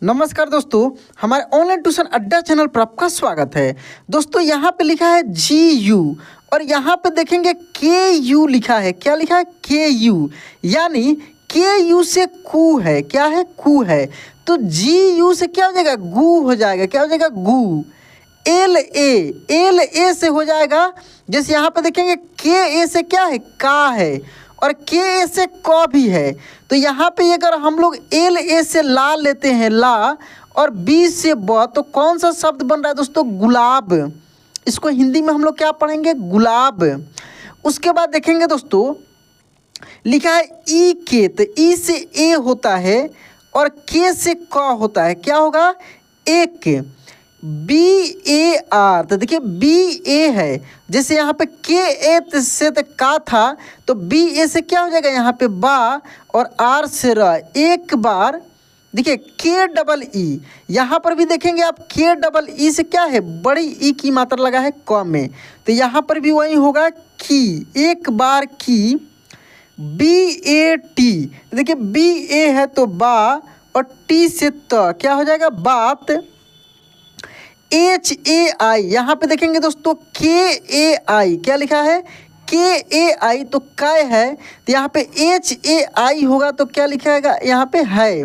नमस्कार दोस्तों, हमारे ऑनलाइन ट्यूशन अड्डा चैनल पर आपका स्वागत है। दोस्तों यहाँ पे लिखा है GU और यहाँ पे देखेंगे KU लिखा है। क्या लिखा है? KU, यानी KU से कू है। क्या है? कू है। तो GU से क्या हो जाएगा? गू हो जाएगा। क्या हो जाएगा? गू। LA से हो जाएगा, जैसे यहाँ पे देखेंगे KA से क्या है? का है, और KA से क भी है। तो यहाँ पे अगर हम लोग LA से ला लेते हैं, ला, और B से ब, तो कौन सा शब्द बन रहा है दोस्तों? गुलाब। इसको हिंदी में हम लोग क्या पढ़ेंगे? गुलाब। उसके बाद देखेंगे दोस्तों, लिखा है EK, तो E से A होता है और K से क होता है। क्या होगा? एक। BAR, तो देखिए BA है, जैसे यहाँ पे KA से तो का था, तो BA से क्या हो जाएगा? यहाँ पे बा, और R से र। एक बार देखिए KEE, यहाँ पर भी देखेंगे आप KEE से क्या है? बड़ी ई की मात्रा लगा है क में, तो यहाँ पर भी वही होगा की। एक बार की। BAT, देखिए BA है तो बा, और T से त, क्या हो जाएगा? बात। HAI, यहाँ पे देखेंगे दोस्तों KAI, क्या लिखा है? KAI, तो काय है, तो यहाँ पे HAI होगा, तो क्या लिखाएगा? यहाँ पे है।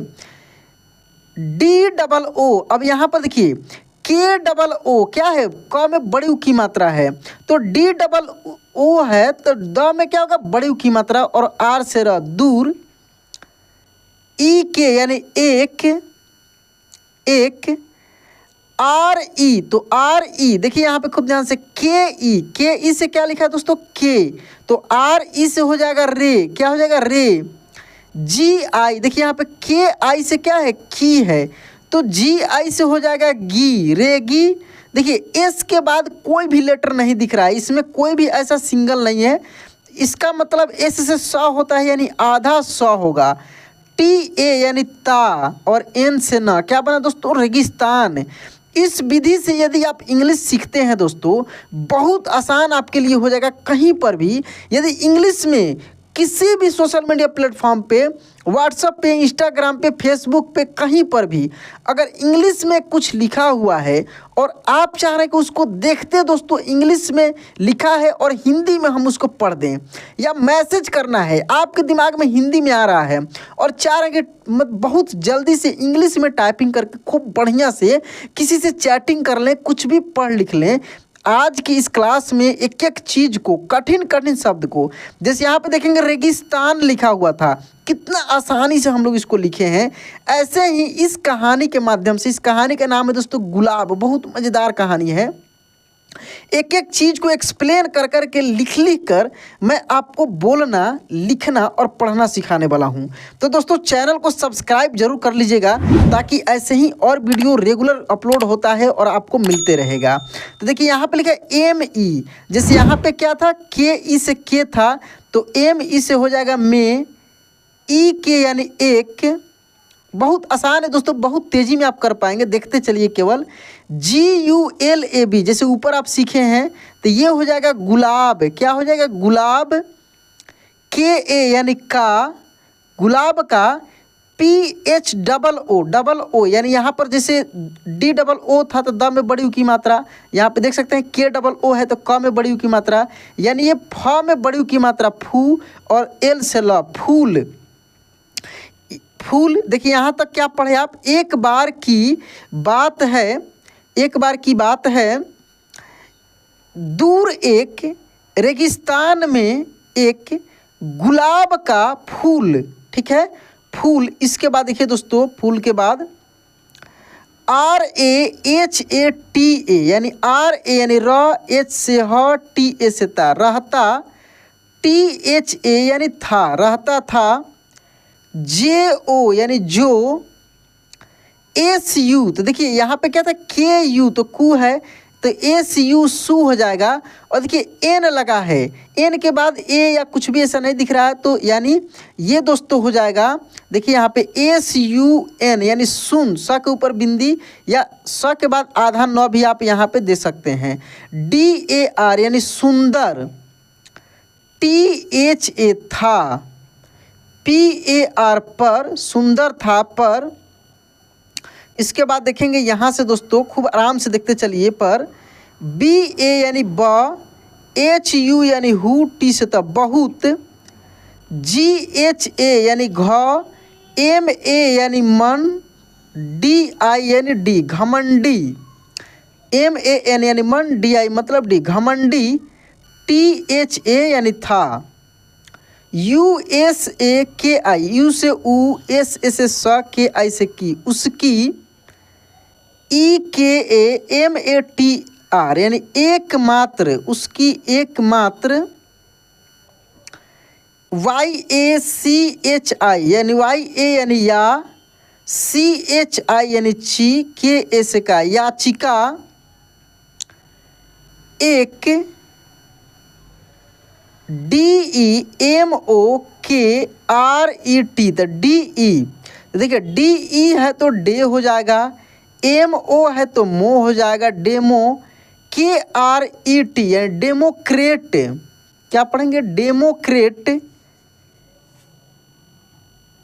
DOO, अब यहाँ पर देखिए KOO क्या है? क में बड़ी ऊ की मात्रा है, तो DOO है, तो द में क्या होगा? बड़ी ऊ की मात्रा, और R से र, दूर। EK यानी एक, एक। RE, तो RE देखिए यहाँ पे खूब ध्यान से, KE से क्या लिखा है दोस्तों? K, तो RE से हो जाएगा रे। क्या हो जाएगा? रे। GI, देखिए यहाँ पे KI से क्या है? की है, तो GI से हो जाएगा गी, रेगी। देखिए S के बाद कोई भी लेटर नहीं दिख रहा है, इसमें कोई भी ऐसा सिंगल नहीं है। इसका मतलब S से स होता है, यानी आधा स होगा। TA यानी ता, और N से न, क्या बना दोस्तों? रेगिस्तान। इस विधि से यदि आप इंग्लिश सीखते हैं दोस्तों, बहुत आसान आपके लिए हो जाएगा। कहीं पर भी यदि इंग्लिश में किसी भी सोशल मीडिया प्लेटफॉर्म पे, व्हाट्सएप पे, इंस्टाग्राम पे, फेसबुक पे, कहीं पर भी अगर इंग्लिश में कुछ लिखा हुआ है और आप चाह रहे हैं कि उसको देखते दोस्तों इंग्लिश में लिखा है और हिंदी में हम उसको पढ़ दें, या मैसेज करना है, आपके दिमाग में हिंदी में आ रहा है और चाह रहे हैं कि बहुत जल्दी से इंग्लिश में टाइपिंग करके खूब बढ़िया से किसी से चैटिंग कर लें, कुछ भी पढ़ लिख लें, आज की इस क्लास में एक एक चीज़ को, कठिन कठिन शब्द को, जैसे यहाँ पे देखेंगे रेगिस्तान लिखा हुआ था, कितना आसानी से हम लोग इसको लिखे हैं। ऐसे ही इस कहानी के माध्यम से, इस कहानी का नाम है दोस्तों गुलाब, बहुत मज़ेदार कहानी है। एक एक चीज़ को एक्सप्लेन कर कर के, लिख लिख कर मैं आपको बोलना, लिखना और पढ़ना सिखाने वाला हूं। तो दोस्तों चैनल को सब्सक्राइब जरूर कर लीजिएगा, ताकि ऐसे ही और वीडियो रेगुलर अपलोड होता है और आपको मिलते रहेगा। तो देखिए यहाँ पे लिखा है ME, जैसे यहाँ पे क्या था? KE से के था, तो ME से हो जाएगा में। EK यानी एक। बहुत आसान है दोस्तों, बहुत तेज़ी में आप कर पाएंगे, देखते चलिए केवल। GULAB, जैसे ऊपर आप सीखे हैं, तो ये हो जाएगा गुलाब। क्या हो जाएगा? गुलाब। KA यानी का, गुलाब का। PHOO यानी यहाँ पर जैसे DOO था तो द में बड़ी ऊ की मात्रा, यहाँ पे देख सकते हैं KOO है तो क में बड़ी ऊ की मात्रा, यानी ये फ में बड़ी ऊ की मात्रा फू, और L से ल, फूल। फूल। देखिए यहाँ तक क्या पढ़े आप? एक बार की बात है, एक बार की बात है, दूर एक रेगिस्तान में एक गुलाब का फूल। ठीक है, फूल। इसके बाद देखिए दोस्तों, फूल के बाद RAHATA, यानी RA यानी र, H से ह, TA से ता, रहता। THA यानी था, रहता था। JO यानी जो। SU, तो देखिए यहाँ पे क्या था? KU, तो कू है, तो SU सू हो जाएगा। और देखिए N लगा है, N के बाद A या कुछ भी ऐसा नहीं दिख रहा है, तो यानी ये दोस्तों हो जाएगा। देखिए यहाँ पे SUN यानी सुन, स के ऊपर बिंदी, या स के बाद आधा न भी आप यहाँ पे दे सकते हैं। DAR यानी सुंदर। THA था, PAR पर, सुंदर था पर। इसके बाद देखेंगे यहाँ से दोस्तों, खूब आराम से देखते चलिए। पर बी ए यानी ब, एच यू यानी हु, टी से तब बहुत, जी एच ए यानी घ, एम ए यानी मन, डी आई यानी डी घमंडी, एम ए एन यानी मन, डी आई मतलब डी घमंडी, टी एच ए यानी था, यू एस ए के आई, यू से ऊ, एस ए से स, के आई से की, उसकी, E K A M A T R यानी एकमात्र, उसकी एकमात्र, Y A C H I यानी वाई ए यानी या, सी एच आई यानी ची, के ए से का, याचिका, एक, डी ई एम ओ के आर ई टी, तो डी ई, देखिए डी ई है तो डे हो जाएगा, एम ओ है तो मो हो जाएगा, डेमो, के आर ई टी यानी डेमोक्रेट, क्या पढ़ेंगे डेमोक्रेट,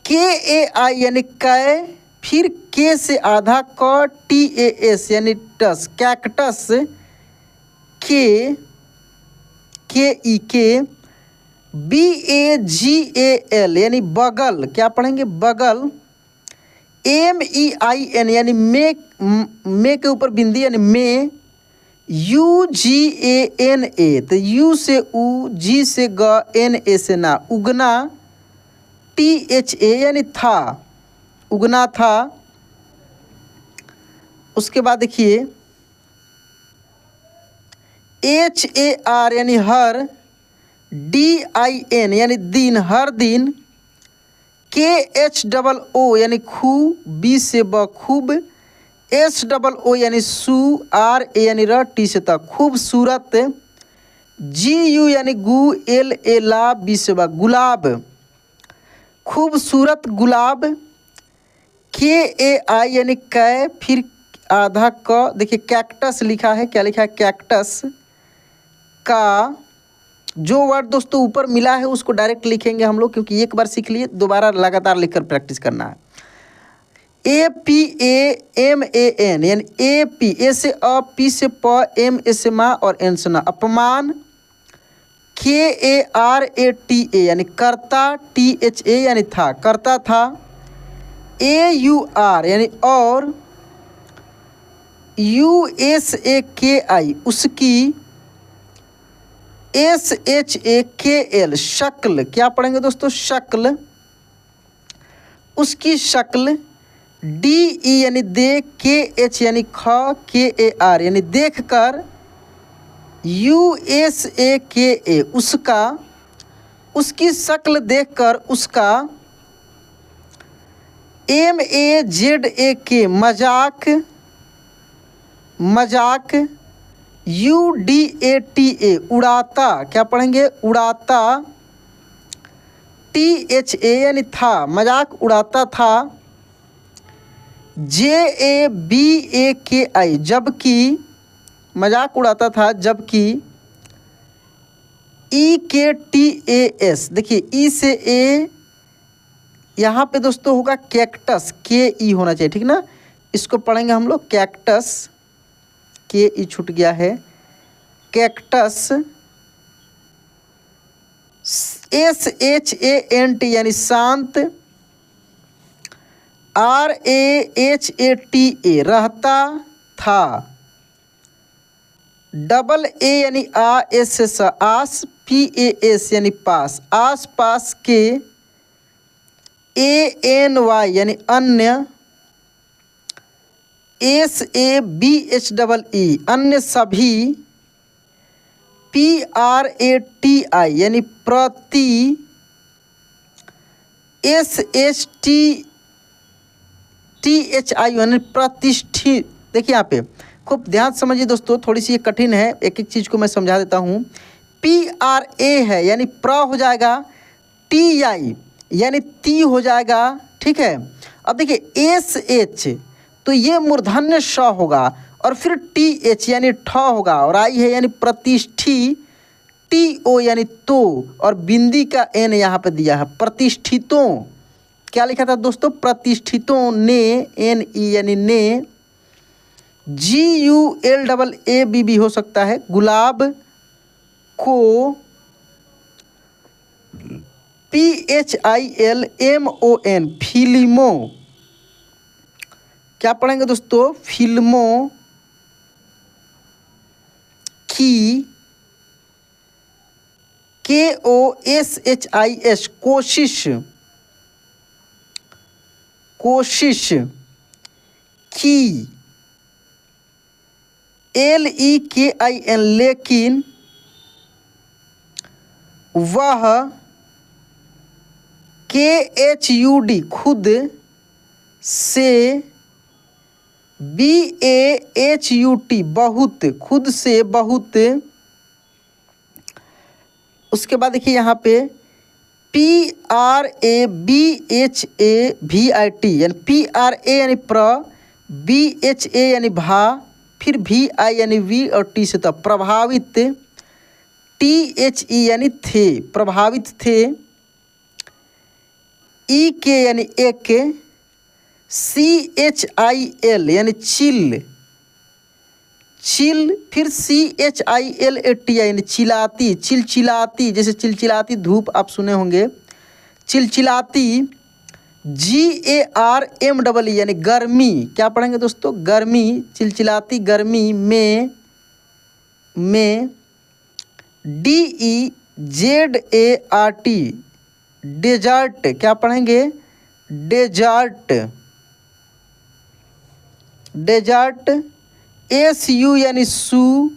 के ए आई यानी कै, फिर के से आधा क, टी ए एस यानी टस, कैक्टस, के ई के, B A ji A L यानी बगल, क्या पढ़ेंगे बगल, एम ई आई एन यानी मे के ऊपर बिंदी यानी मे, you ji A N A, तो यू से ऊ, जी से ग, एन ए से ना, उगना, टी एच ए यानी था, उगना था। उसके बाद देखिए एच ए आर यानी हर, डी आई एन यानी दिन, हर दिन, के एच डबल ओ यानी खू, बी से ब खूब, एस डबल ओ यानी सू, आर ए यानी र, टी से तक खूबसूरत, जी यू यानी गु, एल ए ला, बी से बा गुलाब, खूबसूरत गुलाब, के ए आई यानी कै, फिर आधा क, देखिए कैक्टस लिखा है, क्या लिखा है कैक्टस, का जो वर्ड दोस्तों ऊपर मिला है उसको डायरेक्ट लिखेंगे हम लोग, क्योंकि एक बार सीख लिए दोबारा लगातार लिखकर प्रैक्टिस करना है। A P A M A N यानी ए पी, ए से अ, पी से प, एम ए से मा और एन से ना, अपमान, के ए आर ए टी ए यानी कर्ता, टी एच ए यानी था, करता था, ए यू आर यानी और, यू एस ए के आई उसकी, एस एच ए के एल शक्ल, क्या पढ़ेंगे दोस्तों शक्ल, उसकी शक्ल, डी ई यानी देख, के एच यानी ख, के ए आर यानी देख कर, यू एस ए के ए उसका, उसकी शक्ल देखकर उसका, एम ए जेड ए के मजाक, मजाक, यू डी ए टी ए उड़ाता, क्या पढ़ेंगे उड़ाता, टी एच ए यानी था, मजाक उड़ाता था, जे ए बी ए के आई जबकि, मजाक उड़ाता था जबकि, ई के टी ए एस, देखिए ई से ए, यहाँ पे दोस्तों होगा कैक्टस, के ई होना चाहिए, ठीक ना, इसको पढ़ेंगे हम लोग कैक्टस, के ई छूट गया है, cactus, S H A N T यानी शांत, R A H A T A रहता था, डबल ए यानी आ, एस एस आस, पी ए एस यानी पास, आस पास के, ए एन वाई यानी अन्य, S A B H double E अन्य सभी, P R A T I यानी प्रति, S H T H I यानी प्रतिष्ठित। देखिए यहाँ पे खूब ध्यान समझिए दोस्तों, थोड़ी सी ये कठिन है, एक एक चीज़ को मैं समझा देता हूँ। पी आर ए है यानी प्र हो जाएगा, टी आई यानी ती हो जाएगा, ठीक है। अब देखिए एस एच तो ये मूर्धन्य श होगा, और फिर टी एच यानी ठ होगा, और आई है यानी प्रतिष्ठी, टी ओ यानी तो, और बिंदी का एन यहाँ पे दिया है प्रतिष्ठितों, क्या लिखा था दोस्तों? प्रतिष्ठितों ने, एन ई यानी ने, GULAAB भी हो सकता है, गुलाब को PHILMON फिल्मों, क्या पढ़ेंगे दोस्तों? फिल्मों की, KOSHIS कोशिश, कोशिश की, LEKIN लेकिन, वह, KHUD खुद से, BAHUT बहुत, खुद से बहुत। उसके बाद देखिए यहाँ पे PRABHAVIT यानी PRA यानी प्र, BHA यानी भा, फिर VI यानी वी और टी से तब प्रभावित, THE यानी थे, प्रभावित थे, EK यानी एक, CHIL यानी चिल, चिल, फिर CHILAT यानी चिलाती, चिलचिलाती, जैसे चिलचिलाती धूप आप सुने होंगे, चिलचिलाती, GARMEE यानी गर्मी, क्या पढ़ेंगे दोस्तों? गर्मी, चिलचिलाती गर्मी में, DEZART डेजर्ट, क्या पढ़ेंगे? डेजर्ट, डेजर्ट, SU यानी सू,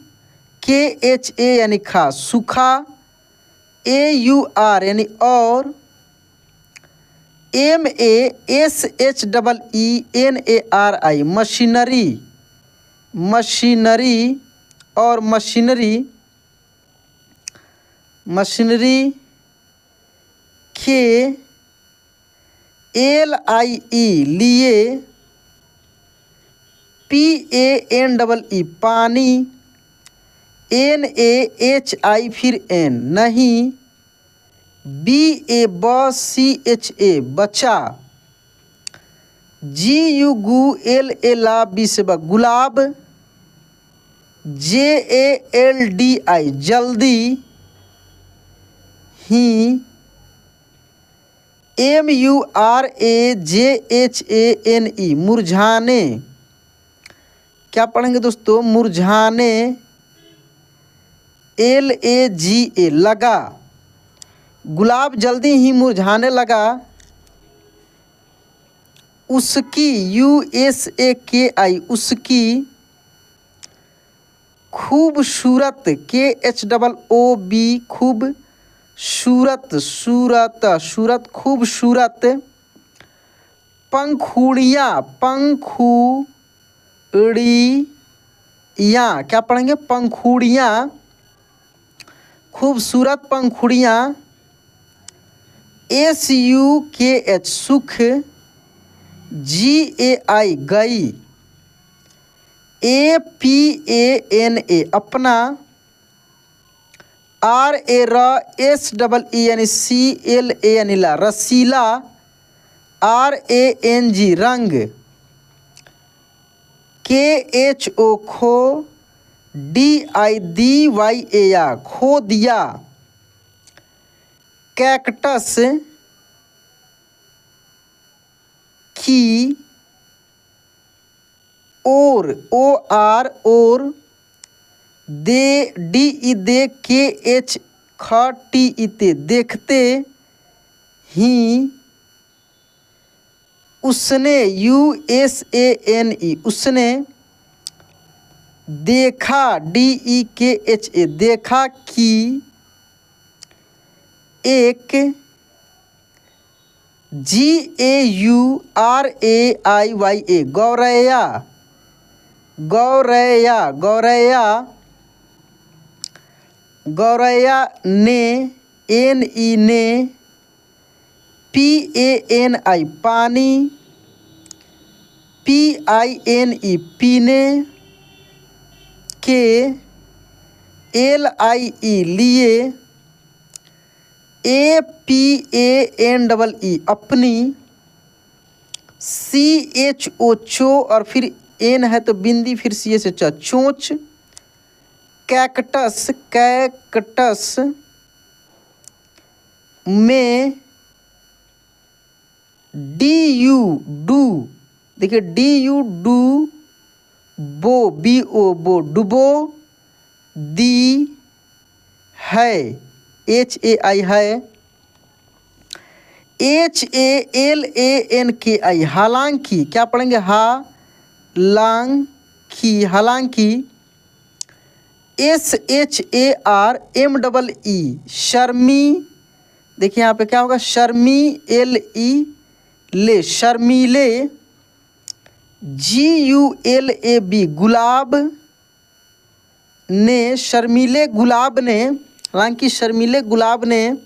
KHA यानी खा, सूखा, AUR यानी और, MASHEENARI मशीनरी, मशीनरी और मशीनरी, मशीनरी के, LIE लिए, PANEE पानी, NAHI फिर N नहीं, BACHA बचा, GULAB से गुलाब, JALDI जल्दी ही, MURAJHANE मुरझाने, क्या पढ़ेंगे दोस्तों? मुरझाने, LAGA लगा, गुलाब जल्दी ही मुरझाने लगा, उसकी, USAKI उसकी, खूबसूरत, KHOOB खूब, सूरत, सूरत, सूरत खूबसूरत, पंखुड़ियाँ, पंखुड़ियाँ, क्या पढ़ेंगे? पंखुड़ियाँ, खूबसूरत पंखुड़ियाँ, SUKH सुख, GAI गई, APANA अपना, RASEE यानी CLA यानी ला, रसीला, RANG रंग, KHO खो, DIDYA खो दिया, कैक्टस की, और OR और, DE KH TE देखते ही, उसने, USANE उसने, देखा, DEKHA देखा कि, एक, GAURAIYA गौरैया, गौरैया, गौरैया, गौरैया ने, NE ने, PANI पानी, PINE पीने के, LIE लिए, APANEE अपनी, CHO चो, और फिर एन है तो बिंदी, फिर सी से च, चोंच। कैक्टस, कैक्टस में DU डू, देखिए DU डू, बो BO बो, डुबो। दी है, HAI है। HALANKI, हालांकि, क्या पढ़ेंगे, हालांकि, हालांकि। SHARMEE, शर्मी, देखिए यहाँ पे क्या होगा, शर्मी, LE ले, शर्मीले। GULAB, गुलाब ने, शर्मीले गुलाब ने, हालांकि शर्मीले गुलाब ने।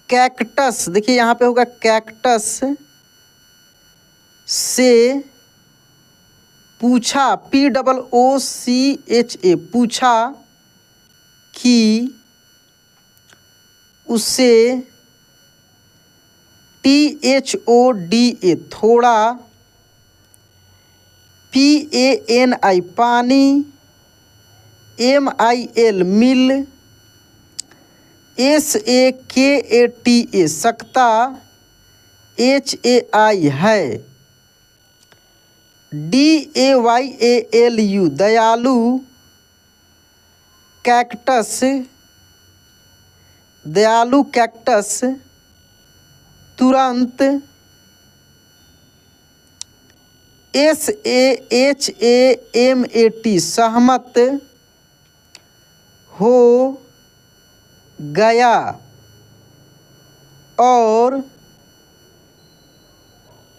कैक्टस, देखिए यहाँ पे होगा कैक्टस से पूछा, POOCHA, पूछा कि उसे, THODA, थोड़ा। PANI, पानी। MIL, मिल। SAKATA, सकता। HAI, है। DAYALU, दयालु। कैक्टस, दयालु कैक्टस, तुरंत। SAHAMAT, सहमत हो गया। और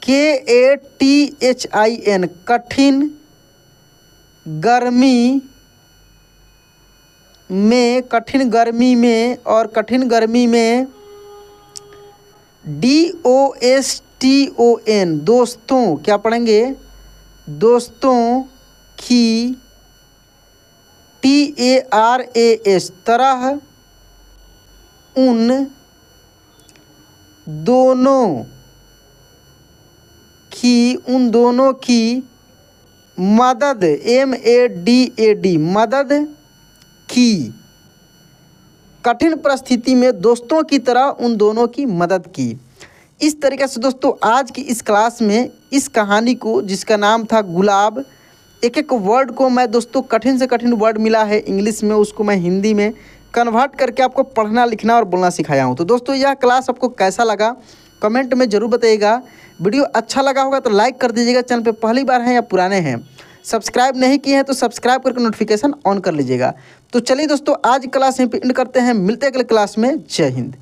KATHIN, कठिन गर्मी में, कठिन गर्मी में, और कठिन गर्मी में। DOSTON, दोस्तों, क्या पढ़ेंगे, दोस्तों की। TARAS, तरह। उन दोनों की, उन दोनों की मदद, MADAD, मदद की। कठिन परिस्थिति में दोस्तों की तरह उन दोनों की मदद की। इस तरीके से दोस्तों आज की इस क्लास में इस कहानी को, जिसका नाम था गुलाब, एक एक वर्ड को मैं दोस्तों, कठिन से कठिन वर्ड मिला है इंग्लिश में, उसको मैं हिंदी में कन्वर्ट करके आपको पढ़ना, लिखना और बोलना सिखाया हूँ। तो दोस्तों यह क्लास आपको कैसा लगा कमेंट में ज़रूर बताइएगा। वीडियो अच्छा लगा होगा तो लाइक कर दीजिएगा। चैनल पे पहली बार हैं या पुराने हैं, सब्सक्राइब नहीं किए हैं तो सब्सक्राइब करके नोटिफिकेशन ऑन कर लीजिएगा। तो चलिए दोस्तों आज क्लास यहीं पे एंड करते हैं, मिलते हैं अगले क्लास में। जय हिंद।